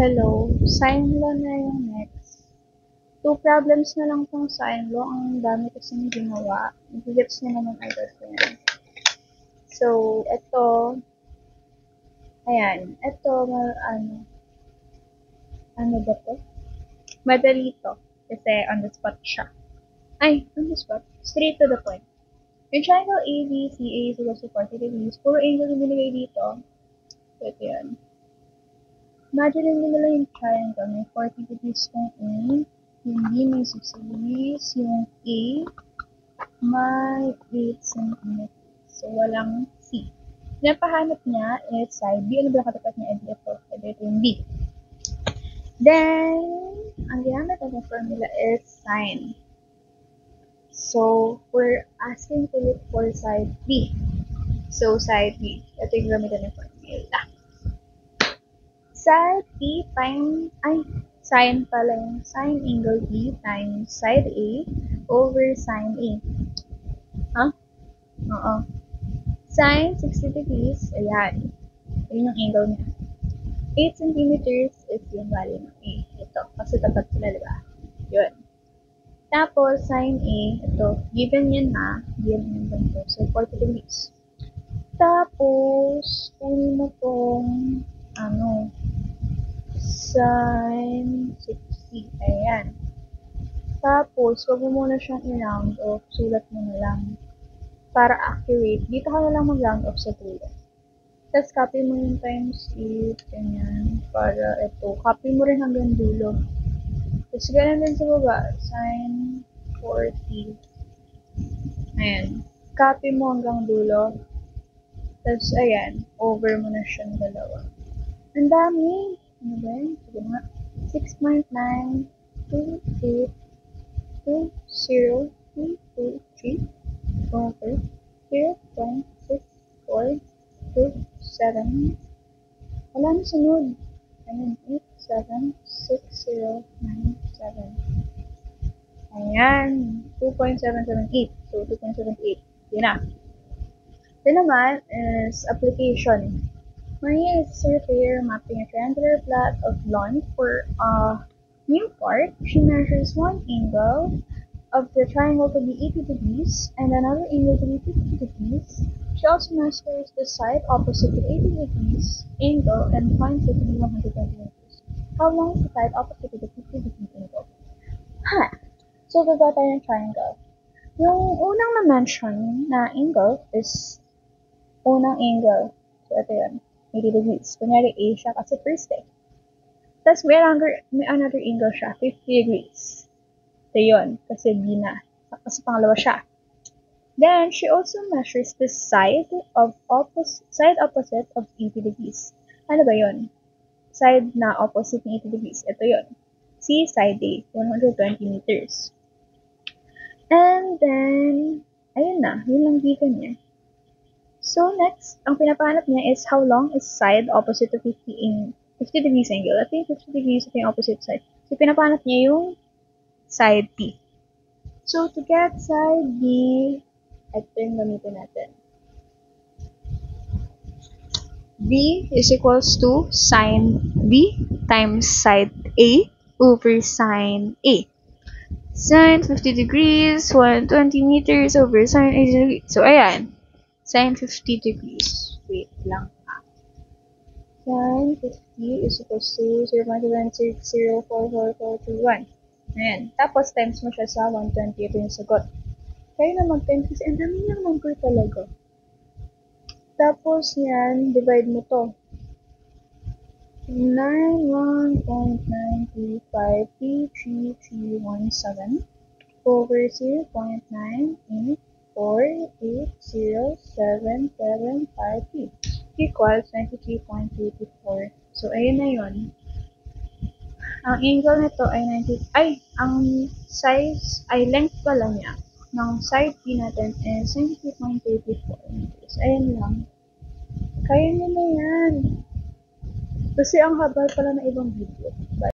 Hello, sign law na yung next. Two problems na lang tong sign law. Ang dami kasing ginawa. Gets niya naman agad ko yan. So, ito, ayan, ito, ano ba to? Madali to. Kasi on the spot siya. Ay, on the spot. Straight to the point. Yung triangle ABCA is equal to 40 degrees. Puro angle yung binigay dito. So, ito yan. Imagine nyo na lang yung triangle. May 40 degrees kung A. Yung B may 60 degrees. Yung A may 8 cm. So, walang C. Pinapahanap niya is side B. Ano ba katapat niya? Ito. Ito yung B. Then, ang ginamit ng formula is sine. So, we're asking to look for side B. So, side B. Ito yung gamitan ng formula. Side B times, sine pala yung sine angle B times side A over sine A. Huh? Oo. Sine 60 degrees, ayan. Yun yung angle niya. 8 centimeters is yung value ng A. Ito, kasi tapat sila, diba? Yun. Tapos, sine A, ito, given yan na, given yan ganito. So, 40 degrees. Tapos, kunin mo tong, sine 60. Ayan. Tapos, wag mo muna siyang i-round off. Sulat mo na lang. Para accurate, dito ka na lang mag-round off sa dulo. Tapos, copy mo yung times 8. Ganyan. Para ito. Copy mo rin hanggang dulo. Tapos, ganun din sa baba. Sine 40. Ayan. Copy mo hanggang dulo. Tapos, ayan. Over mo na siyang dalawa. Ang dami. Ano ba yun? Sige nga. 6.928203223 over 0.6427. Wala na sunod. Ayan, 876097. Ayan, 2.778. So, 2.78. Yun na. Ito naman is application. Maria is a surveyor mapping a triangular plot of lawn for a new part. She measures one angle of the triangle to be 80 degrees and another angle to be 50 degrees. She also measures the side opposite to 80 degrees angle and finds it to be 120 degrees. How long is the side opposite to the 50 degree angle? So, gagawa tayo ng triangle. Yung unang na-mention na angle is unang angle. So, ito yun. 80 degrees. Kunyari A siya kasi first eh. Tapos may another angle siya, 50 degrees. So yun, kasi B na. Kasi pangalawa siya. Then, she also measures the side opposite of 80 degrees. Ano ba yun? Side na opposite ng 80 degrees. Ito yun. C, side A, 120 meters. And then, ayun na. Yun lang given niya. So, next, ang pinapahanap niya is how long is side opposite to 50 degrees angle. Ito yung 50 degrees, ito yung opposite side. So, pinapahanap niya yung side B. So, to get side B, ito yung gamitin natin. B is equals to sine B times side A over sine A. Sine 50 degrees, 120 meters over sine 80 degrees. So, ayan. Sine 50 degrees. Wait lang. Sine 50 is equals to 0.160444431. Ayan. Tapos, times mo siya sa 120. Ito yung sagot. Kaya na mag-times kasi ang dami niyang number talaga. Tapos, yan, divide mo to. 91.9253317 over 0.984807753 equals 93.24. So, ayun na yun. Ang angle nito ay ang size, length pala niya ng side B natin is 93.34 meters. Ayun lang. Kaya nyo na yan. Kasi ang habal pala na ibang video.